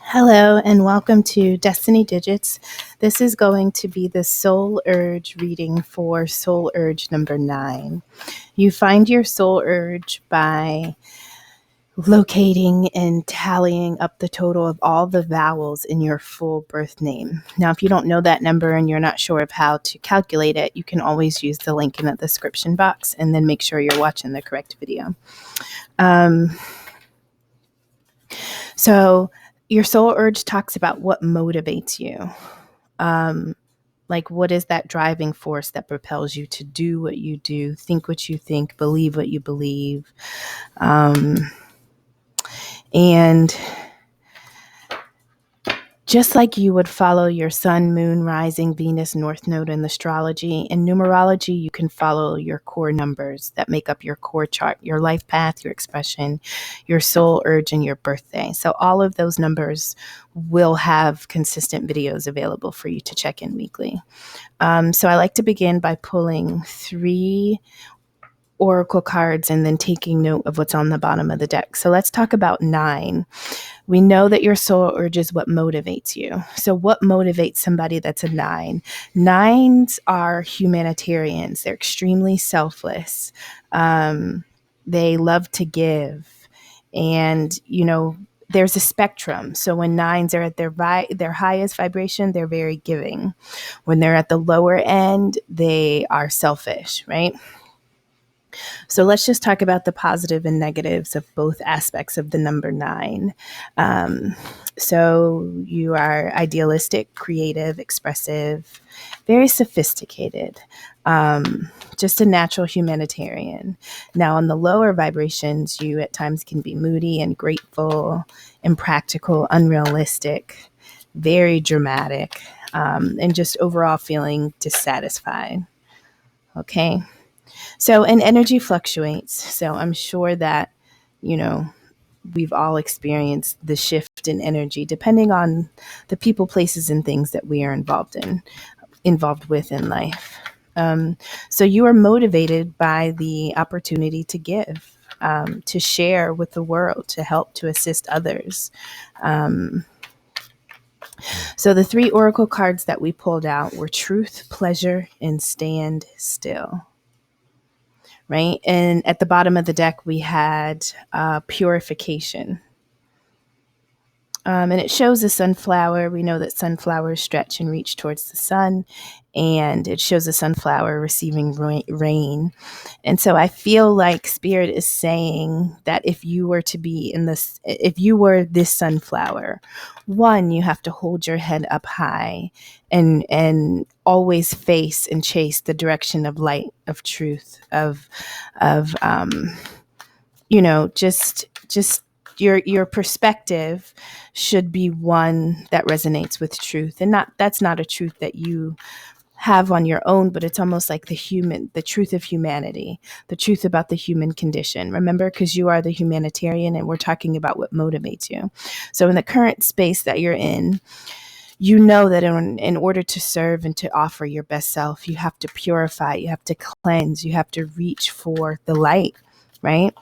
Hello and welcome to Destiny Digits. This is going to be the Soul Urge reading for Soul Urge number 9. You find your Soul Urge by locating and tallying up the total of all the vowels in your full birth name. Now, if you don't know that number and you're not sure of how to calculate it, you can always use the link in the description box and then make sure you're watching the correct video. So your soul urge talks about what motivates you. Like, what is that driving force that propels you to do what you do, think what you think, believe what you believe? And just like you would follow your sun, moon, rising, Venus, north node in astrology, in numerology, you can follow your core numbers that make up your core chart, your life path, your expression, your soul urge, and your birthday. So all of those numbers will have consistent videos available for you to check in weekly. So I like to begin by pulling 3 oracle cards and then taking note of what's on the bottom of the deck. So let's talk about 9. We know that your soul urge is what motivates you. So what motivates somebody that's a 9? 9s are humanitarians. They're extremely selfless. They love to give. And, there's a spectrum. So when 9s are at their highest vibration, they're very giving. When they're at the lower end, they are selfish, right? So let's just talk about the positive and negatives of both aspects of the number 9. So you are idealistic, creative, expressive, very sophisticated, just a natural humanitarian. Now, on the lower vibrations, you at times can be moody and grateful, impractical, unrealistic, very dramatic, and just overall feeling dissatisfied. Okay. So, and energy fluctuates. So I'm sure that, we've all experienced the shift in energy depending on the people, places, and things that we are involved with in life. So you are motivated by the opportunity to give, to share with the world, to help, to assist others. So the 3 oracle cards that we pulled out were Truth, Pleasure, and Stand Still. Right? And at the bottom of the deck, we had Purification. And it shows a sunflower. We know that sunflowers stretch and reach towards the sun. And it shows a sunflower receiving rain. And so I feel like Spirit is saying that if you were this sunflower, 1, you have to hold your head up high and always face and chase the direction of light, of truth, just your perspective should be one that resonates with truth, and that's not a truth that you have on your own, but it's almost like the truth of humanity, the truth about the human condition. Remember, because you are the humanitarian and we're talking about what motivates you. So in the current space that you're in, you know that in order to serve and to offer your best self, you have to purify, you have to cleanse, you have to reach for the light, right?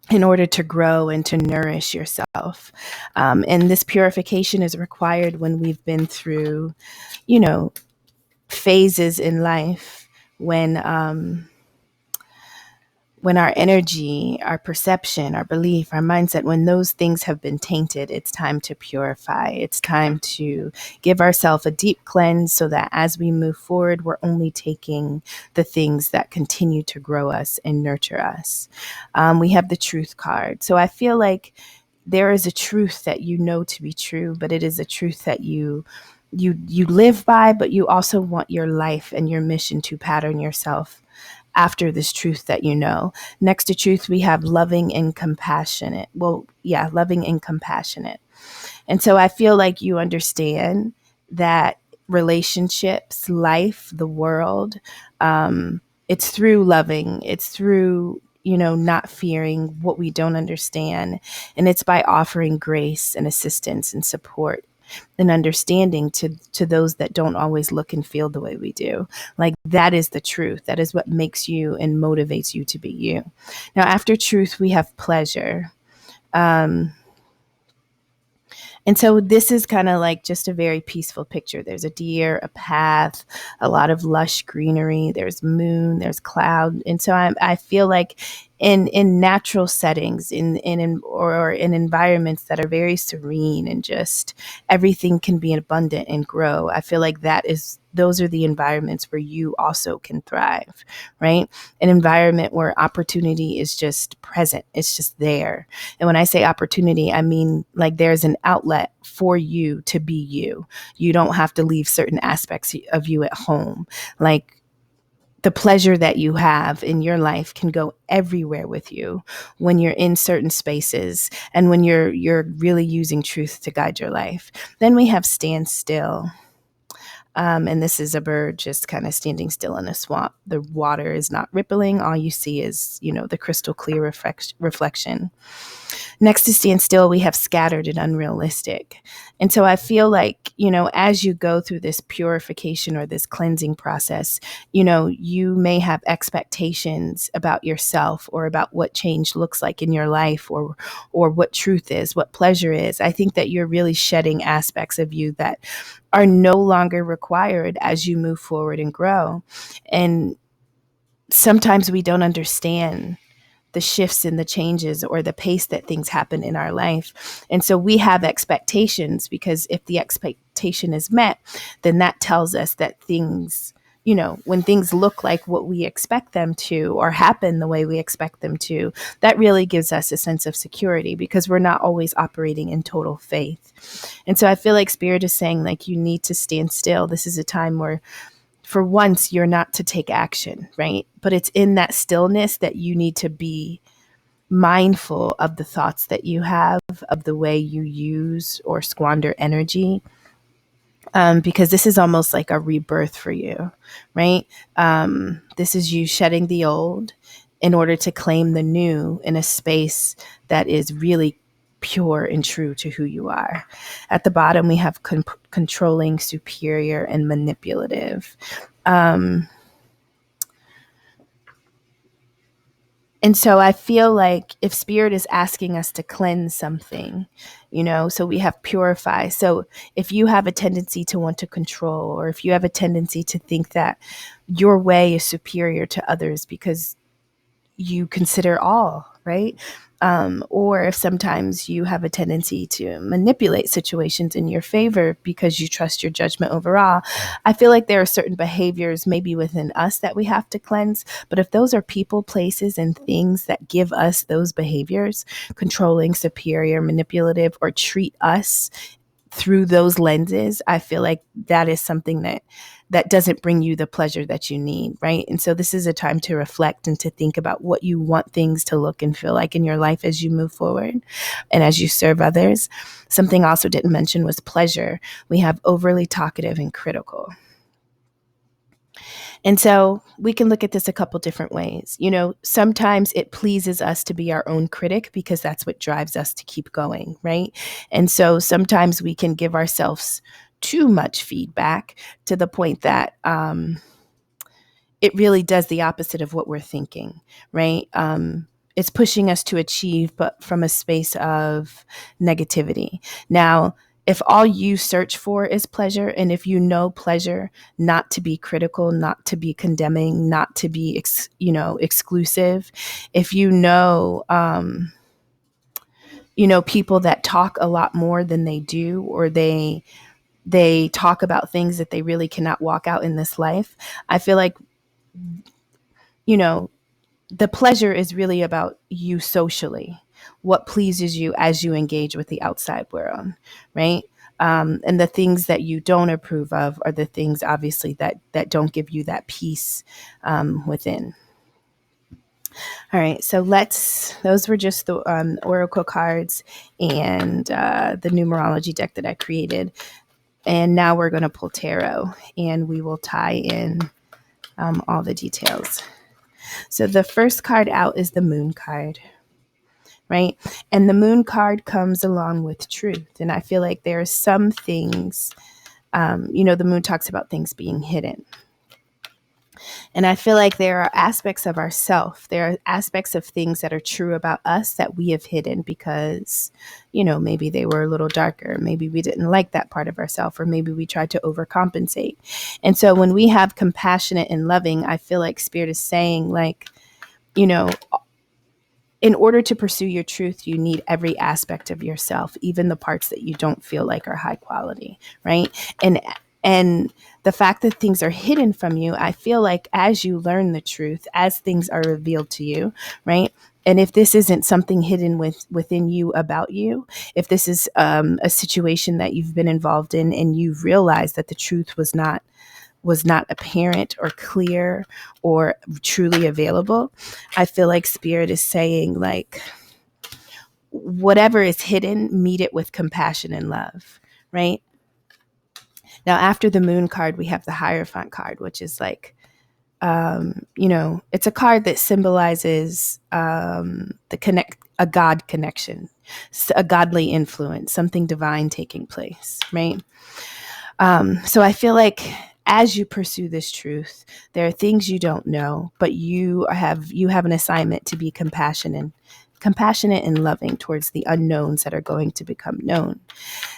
In order to grow and to nourish yourself. And this purification is required when we've been through, phases in life when our energy, our perception, our belief, our mindset, when those things have been tainted, it's time to purify. It's time to give ourselves a deep cleanse so that as we move forward, we're only taking the things that continue to grow us and nurture us. We have the Truth card. So I feel like there is a truth that you know to be true, but it is a truth that you live by, but you also want your life and your mission to pattern yourself after this truth that you know. Next to truth, we have loving and compassionate. Loving and compassionate. And so I feel like you understand that relationships, life, the world, it's through loving. It's through, not fearing what we don't understand. And it's by offering grace and assistance and support and understanding to those that don't always look and feel the way we do. Like, that is the truth. That is what makes you and motivates you to be you. Now, after truth, we have pleasure. And so this is kind of like just a very peaceful picture. There's a deer, a path, a lot of lush greenery. There's moon, there's cloud. And so I feel like in natural settings, or in environments that are very serene and just everything can be abundant and grow, I feel like those are the environments where you also can thrive, right? An environment where opportunity is just present. It's just there. And when I say opportunity, I mean like there's an outlet for you to be you. You don't have to leave certain aspects of you at home. Like the pleasure that you have in your life can go everywhere with you when you're in certain spaces and when you're really using truth to guide your life. Then we have stand still. And this is a bird just kind of standing still in a swamp. The water is not rippling. All you see is, the crystal clear reflection. Next to stand still, we have scattered and unrealistic. And so I feel like, as you go through this purification or this cleansing process, you may have expectations about yourself or about what change looks like in your life, or what truth is, what pleasure is. I think that you're really shedding aspects of you that are no longer required as you move forward and grow. And sometimes we don't understand the shifts and the changes or the pace that things happen in our life. And so we have expectations, because if the expectation is met, then that tells us that things, when things look like what we expect them to or happen the way we expect them to, that really gives us a sense of security, because we're not always operating in total faith. And so I feel like Spirit is saying, like, you need to stand still. This is a time where, for once, you're not to take action, right? But it's in that stillness that you need to be mindful of the thoughts that you have, of the way you use or squander energy, because this is almost like a rebirth for you, right? This is you shedding the old in order to claim the new in a space that is really pure and true to who you are. At the bottom, we have controlling, superior, and manipulative. And so I feel like if Spirit is asking us to cleanse something, so we have purify. So if you have a tendency to want to control, or if you have a tendency to think that your way is superior to others because you consider all, right? Or if sometimes you have a tendency to manipulate situations in your favor because you trust your judgment overall, I feel like there are certain behaviors maybe within us that we have to cleanse. But if those are people, places, and things that give us those behaviors, controlling, superior, manipulative, or treat us through those lenses, I feel like that is something that doesn't bring you the pleasure that you need, right? And so this is a time to reflect and to think about what you want things to look and feel like in your life as you move forward and as you serve others. Something I also didn't mention was pleasure. We have overly talkative and critical. And so we can look at this a couple different ways. Sometimes it pleases us to be our own critic because that's what drives us to keep going, right? And so sometimes we can give ourselves too much feedback to the point that it really does the opposite of what we're thinking, right? It's pushing us to achieve, but from a space of negativity. Now, if all you search for is pleasure, and if you know pleasure, not to be critical, not to be condemning, not to be, exclusive, if people that talk a lot more than they do, or they talk about things that they really cannot walk out in this life, I feel like, the pleasure is really about you socially, what pleases you as you engage with the outside world, right? And the things that you don't approve of are the things, obviously, that don't give you that peace within. All right, so those were just the Oracle cards and the numerology deck that I created. And now we're going to pull tarot, and we will tie in all the details. So the first card out is the Moon card, right? And the Moon card comes along with truth. And I feel like there are some things, the Moon talks about things being hidden. And I feel like there are aspects of ourself, there are aspects of things that are true about us that we have hidden because, maybe they were a little darker. Maybe we didn't like that part of ourselves, or maybe we tried to overcompensate. And so when we have compassionate and loving, I feel like Spirit is saying, like, in order to pursue your truth, you need every aspect of yourself, even the parts that you don't feel like are high quality, right? And the fact that things are hidden from you, I feel like as you learn the truth, as things are revealed to you, right? And if this isn't something hidden within you about you, if this is a situation that you've been involved in and you realize that the truth was not apparent or clear or truly available, I feel like Spirit is saying, like, whatever is hidden, meet it with compassion and love, right? Now, after the Moon card, we have the Hierophant card, which is like, it's a card that symbolizes a God connection, a godly influence, something divine taking place, right? So I feel like as you pursue this truth, there are things you don't know, but you have an assignment to be compassionate and loving towards the unknowns that are going to become known.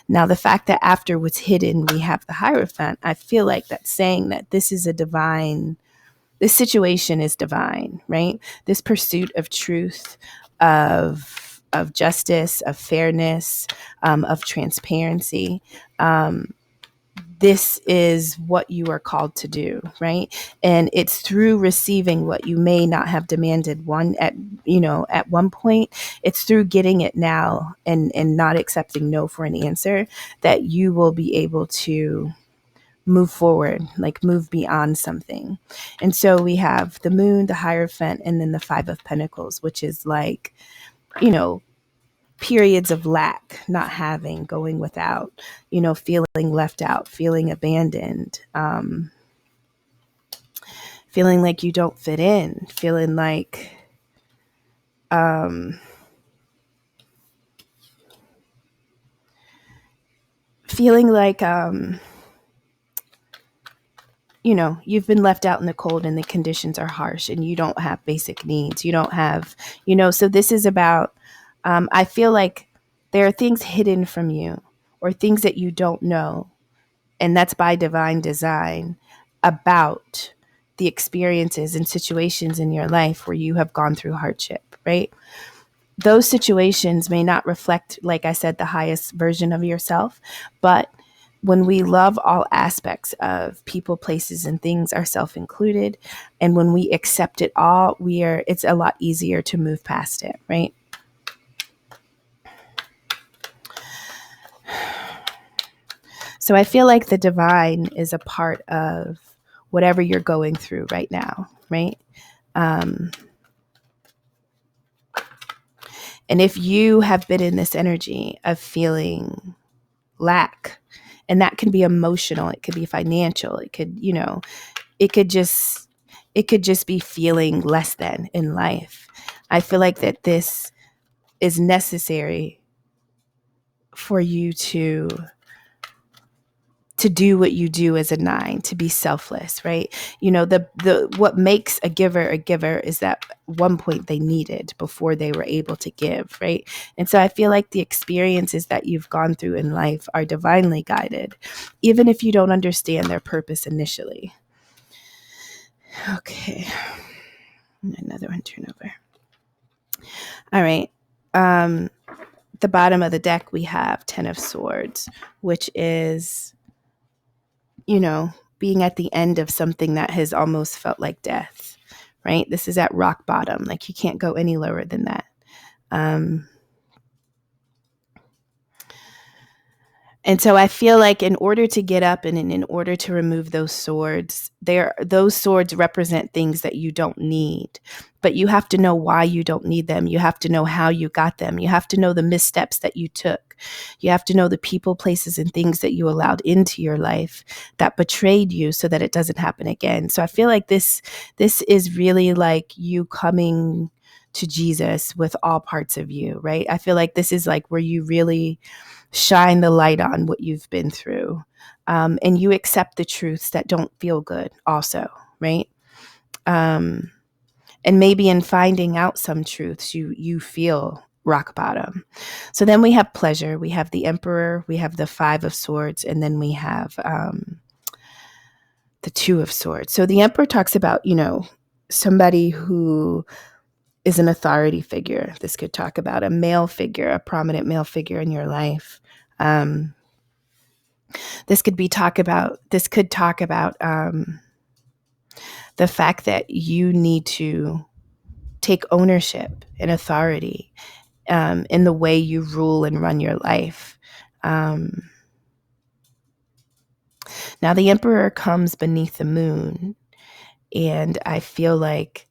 Now, the fact that after what's hidden, we have the Hierophant, I feel like that's saying that this situation is divine, right? This pursuit of truth, of justice, of fairness, of transparency. This is what you are called to do, right? And it's through receiving what you may not have demanded at one point. It's through getting it now and not accepting no for an answer that you will be able to move forward, like move beyond something. And so we have the Moon, the Hierophant, and then the Five of Pentacles, which is like, periods of lack, not having, going without, feeling left out, feeling abandoned, feeling like you don't fit in, feeling like um, feeling like you've been left out in the cold and the conditions are harsh and you don't have basic needs. You don't have, so this is about, I feel like there are things hidden from you or things that you don't know. And that's by divine design about the experiences and situations in your life where you have gone through hardship, right? Those situations may not reflect, like I said, the highest version of yourself, but when we love all aspects of people, places, and things, ourself included, and when we accept it all, it's a lot easier to move past it, right? So I feel like the divine is a part of whatever you're going through right now, right? And if you have been in this energy of feeling lack, and that can be emotional, it could be financial, it could, it could just be feeling less than in life. I feel like that this is necessary for you to do what you do as a 9, to be selfless, right? The what makes a giver is that one point they needed before they were able to give, right? And so I feel like the experiences that you've gone through in life are divinely guided, even if you don't understand their purpose initially. Okay. Another one turn over. All right. The bottom of the deck, we have 10 of Swords, which is, being at the end of something that has almost felt like death, right? This is at rock bottom. Like you can't go any lower than that. And so I feel like in order to get up and in order to remove those swords, those swords represent things that you don't need, but you have to know why you don't need them. You have to know how you got them. You have to know the missteps that you took. You have to know the people, places, and things that you allowed into your life that betrayed you so that it doesn't happen again. So I feel like this is really like you coming to Jesus with all parts of you, right? I feel like this is like where you really shine the light on what you've been through. And you accept the truths that don't feel good also, right? And maybe in finding out some truths, you feel rock bottom. So then we have pleasure. We have the Emperor. We have the Five of Swords. And then we have the Two of Swords. So the Emperor talks about, somebody who is an authority figure. This could talk about a male figure, a prominent male figure in your life. This could talk about the fact that you need to take ownership and authority in the way you rule and run your life. Now, the Emperor comes beneath the moon, and I feel like,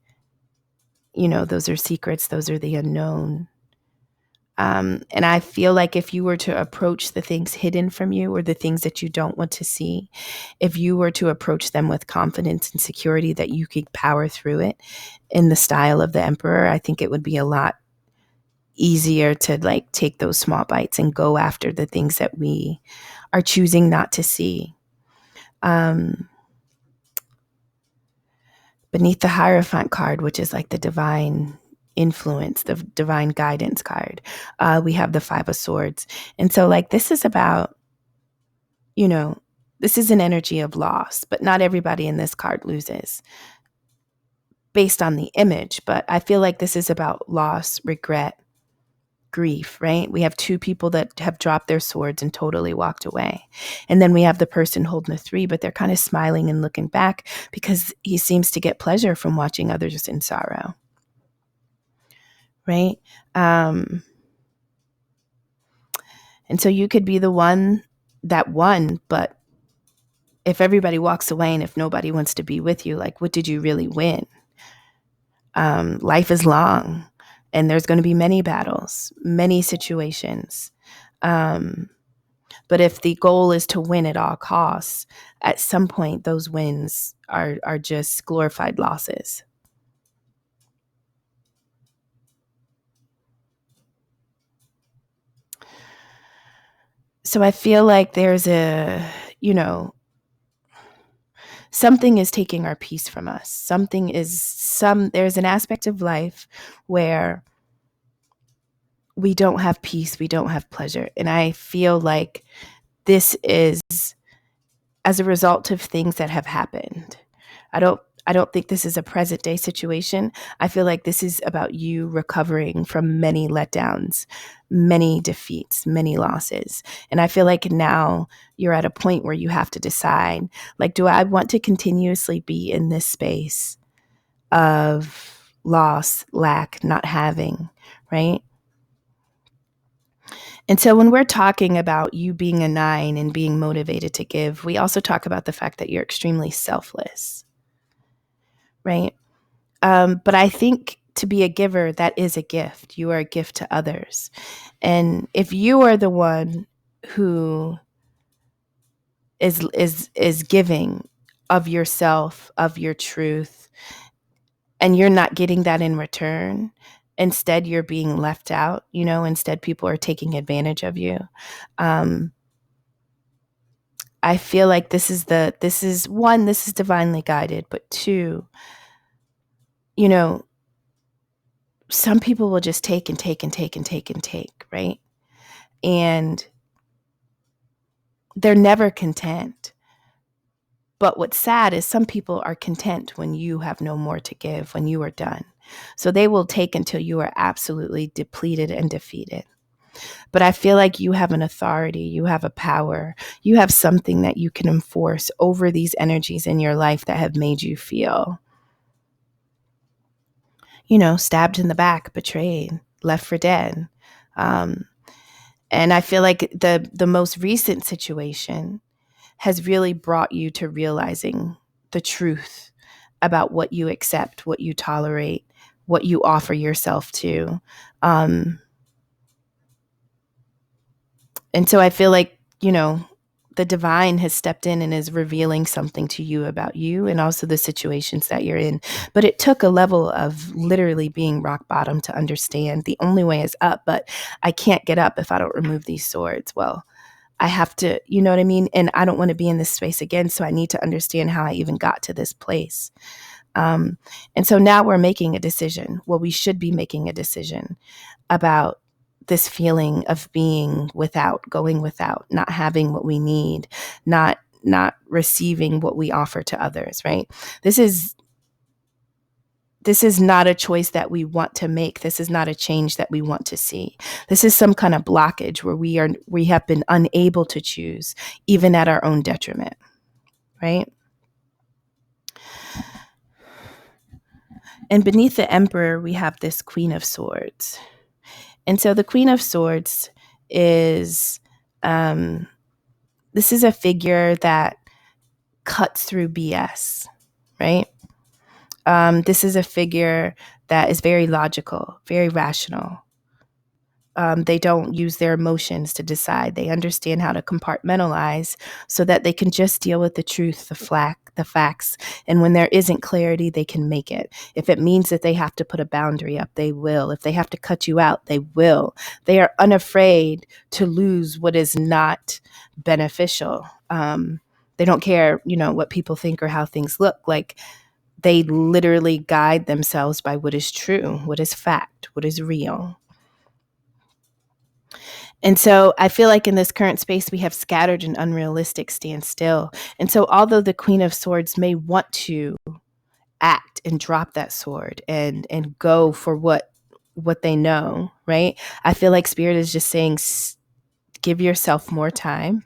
those are secrets. Those are the unknown. And I feel like if you were to approach the things hidden from you or the things that you don't want to see, if you were to approach them with confidence and security that you could power through it in the style of the Emperor, I think it would be a lot easier to take those small bites and go after the things that we are choosing not to see. Beneath the Hierophant card, which is like the divine influence, the divine guidance card, we have the Five of Swords. And so this is about, this is an energy of loss, but not everybody in this card loses based on the image. But I feel like this is about loss, regret, grief, right? We have two people that have dropped their swords and totally walked away. And then we have the person holding the three, but they're kind of smiling and looking back because he seems to get pleasure from watching others in sorrow, right? And so you could be the one that won, but if everybody walks away and if nobody wants to be with you, what did you really win? Life is long. And there's going to be many battles, many situations. But if the goal is to win at all costs, at some point, those wins are just glorified losses. So I feel like there's something is taking our peace from us. There's an aspect of life where we don't have peace, we don't have pleasure. And I feel like this is as a result of things that have happened. I don't think this is a present day situation. I feel like this is about you recovering from many letdowns, many defeats, many losses. And I feel like now you're at a point where you have to decide, do I want to continuously be in this space of loss, lack, not having, right? And so when we're talking about you being a 9 and being motivated to give, we also talk about the fact that you're extremely selfless, right? But I think to be a giver, that is a gift. You are a gift to others. And if you are the one who is giving of yourself, of your truth, and you're not getting that in return, instead you're being left out, instead people are taking advantage of you. I feel like this is divinely guided, but two, some people will just take and take and take and take and take, right? And they're never content. But what's sad is some people are content when you have no more to give, when you are done. So they will take until you are absolutely depleted and defeated. But I feel like you have an authority, you have a power, you have something that you can enforce over these energies in your life that have made you feel, stabbed in the back, betrayed, left for dead. And I feel like the most recent situation has really brought you to realizing the truth about what you accept, what you tolerate, what you offer yourself to. And so I feel like, the divine has stepped in and is revealing something to you about you and also the situations that you're in. But it took a level of literally being rock bottom to understand the only way is up, but I can't get up if I don't remove these swords. Well, I have to, you know what I mean? And I don't want to be in this space again. So I need to understand how I even got to this place. And so now we're making a decision. Well, we should be making a decision about this feeling of being without, going without, not having what we need, not receiving what we offer to others, right? This is not a choice that we want to make. This is not a change that we want to see. This is some kind of blockage where we have been unable to choose, even at our own detriment, right? And beneath the Emperor, we have this Queen of Swords. And so the Queen of Swords is, this is a figure that cuts through BS, right? This is a figure that is very logical, very rational. They don't use their emotions to decide. They understand how to compartmentalize so that they can just deal with the truth, the facts. And when there isn't clarity, they can make it. If it means that they have to put a boundary up, they will. If they have to cut you out, they will. They are unafraid to lose what is not beneficial. They don't care, what people think or how things look. Like, they literally guide themselves by what is true, what is fact, what is real. And so I feel like in this current space, we have scattered and unrealistic stand still. And so although the Queen of Swords may want to act and drop that sword and go for what they know, right? I feel like Spirit is just saying, give yourself more time,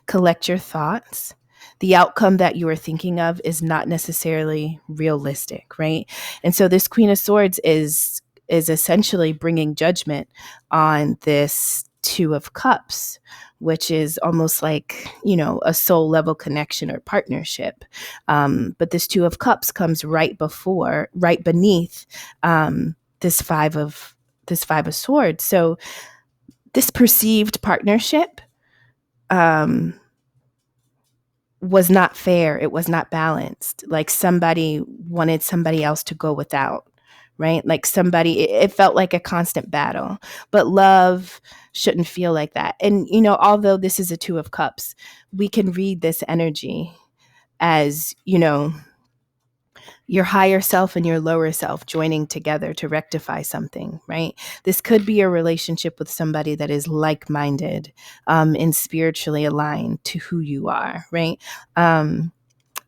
collect your thoughts. The outcome that you are thinking of is not necessarily realistic, right? And so this Queen of Swords is essentially bringing judgment on this Two of Cups, which is almost like, a soul level connection or partnership. But this Two of Cups comes right beneath this Five of Swords. So this perceived partnership was not fair. It was not balanced. Like somebody wanted somebody else to go without, right? Like it felt like a constant battle. But love shouldn't feel like that. And, although this is a Two of Cups, we can read this energy as, your higher self and your lower self joining together to rectify something, right? This could be a relationship with somebody that is like-minded and spiritually aligned to who you are, right?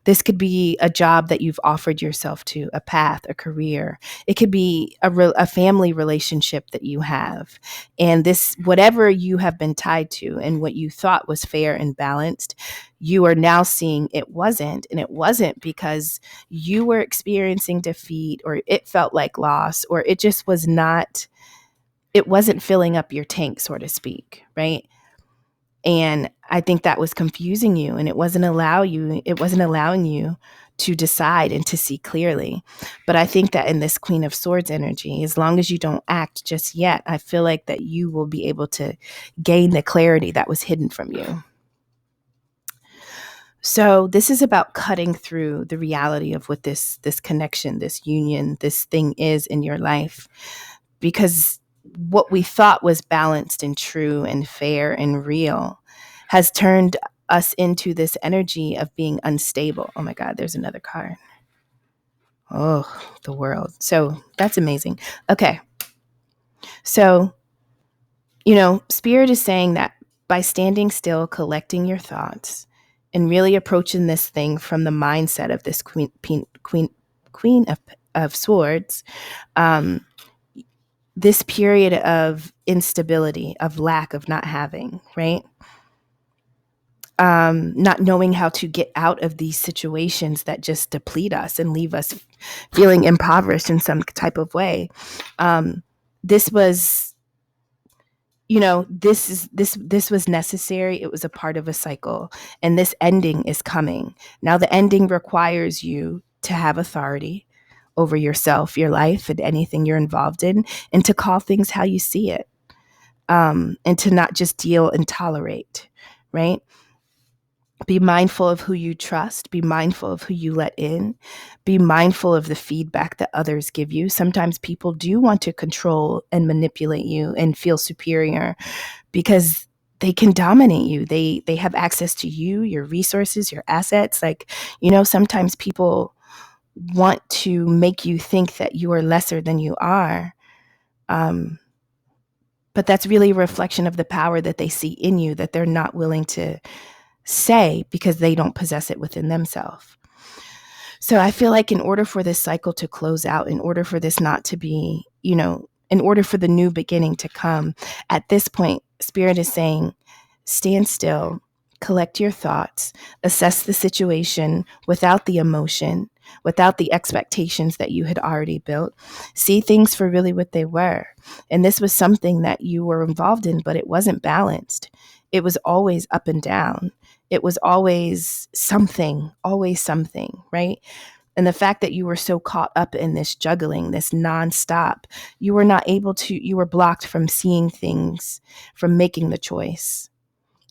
This could be a job that you've offered yourself to, a path, a career. It could be a family relationship that you have. And this, whatever you have been tied to and what you thought was fair and balanced, you are now seeing it wasn't. And it wasn't because you were experiencing defeat, or it felt like loss, or it just was not, it wasn't filling up your tank, so to speak, right? And I think that was confusing you, and it wasn't allowing you to decide and to see clearly. But I think that in this Queen of Swords energy, as long as you don't act just yet, I feel like that you will be able to gain the clarity that was hidden from you. So this is about cutting through the reality of what this connection, this union, this thing is in your life, because what we thought was balanced and true and fair and real has turned us into this energy of being unstable. Oh my God, there's another card. Oh, the world. So that's amazing. Okay. So, Spirit is saying that by standing still, collecting your thoughts, and really approaching this thing from the mindset of this Queen of Swords, this period of instability, of lack, of not having, right? Not knowing how to get out of these situations that just deplete us and leave us feeling impoverished in some type of way. This was, this was necessary. It was a part of a cycle, and this ending is coming. Now the ending requires you to have authority over yourself, your life, and anything you're involved in, and to call things how you see it, and to not just deal and tolerate, right? Be mindful of who you trust. Be mindful of who you let in. Be mindful of the feedback that others give you. Sometimes people do want to control and manipulate you and feel superior because they can dominate you. They have access to you, your resources, your assets. Like, sometimes people want to make you think that you are lesser than you are. But that's really a reflection of the power that they see in you that they're not willing to say because they don't possess it within themselves. So I feel like in order for this cycle to close out, in order for this not to be, in order for the new beginning to come, at this point, Spirit is saying, stand still, collect your thoughts, assess the situation without the emotion, without the expectations that you had already built. See things for really what they were. And this was something that you were involved in, but it wasn't balanced. It was always up and down. It was always something, right? And the fact that you were so caught up in this juggling, this nonstop, you were not able to, you were blocked from seeing things, from making the choice,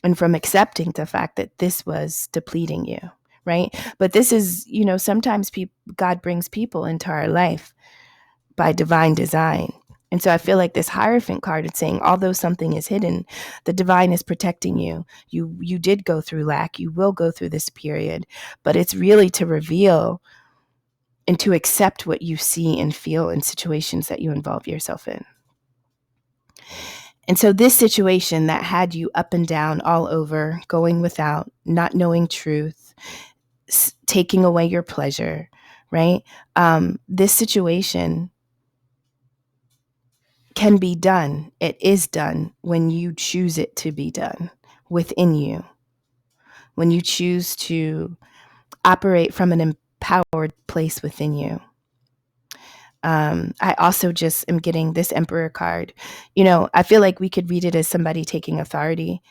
and from accepting the fact that this was depleting you, right? But this is, sometimes God brings people into our life by divine design. And so I feel like this Hierophant card is saying, although something is hidden, the divine is protecting you. You did go through lack. You will go through this period, but it's really to reveal and to accept what you see and feel in situations that you involve yourself in. And so this situation that had you up and down all over, going without, not knowing truth, taking away your pleasure, right? This situation can be done. It is done when you choose it to be done within you. When you choose to operate from an empowered place within you. I also just am getting this Emperor card. I feel like we could read it as somebody taking authority,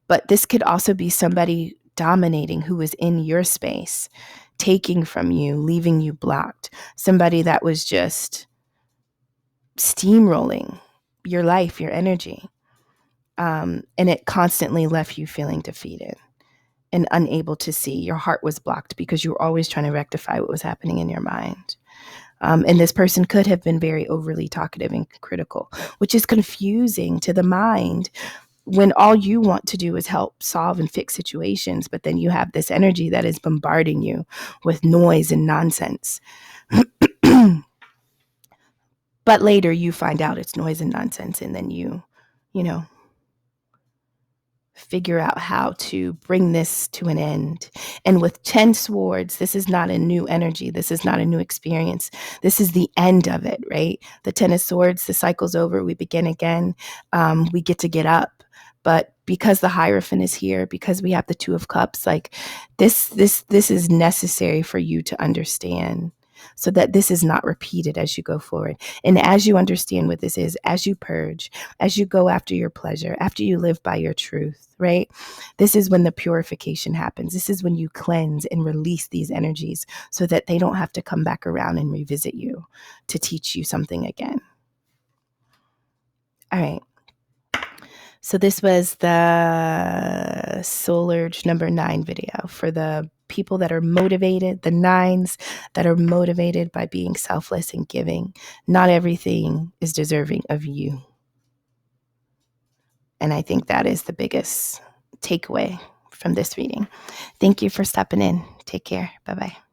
but this could also be somebody dominating who was in your space, taking from you, leaving you blocked. Somebody that was just steamrolling your life, your energy. And it constantly left you feeling defeated and unable to see. Your heart was blocked because you were always trying to rectify what was happening in your mind. And this person could have been very overly talkative and critical, which is confusing to the mind when all you want to do is help solve and fix situations. But then you have this energy that is bombarding you with noise and nonsense. But later you find out it's noise and nonsense. And then you figure out how to bring this to an end. And with 10 swords, this is not a new energy. This is not a new experience. This is the end of it, right? The 10 of swords, the cycle's over. We begin again. We get to get up. But because the Hierophant is here, because we have the Two of Cups, like this is necessary for you to understand so that this is not repeated as you go forward. And as you understand what this is, as you purge, as you go after your pleasure, after you live by your truth, right? This is when the purification happens. This is when you cleanse and release these energies so that they don't have to come back around and revisit you to teach you something again. All right. So this was the Soul Urge number 9 video for the people that are motivated, the 9s that are motivated by being selfless and giving. Not everything is deserving of you. And I think that is the biggest takeaway from this reading. Thank you for stopping in. Take care. Bye-bye.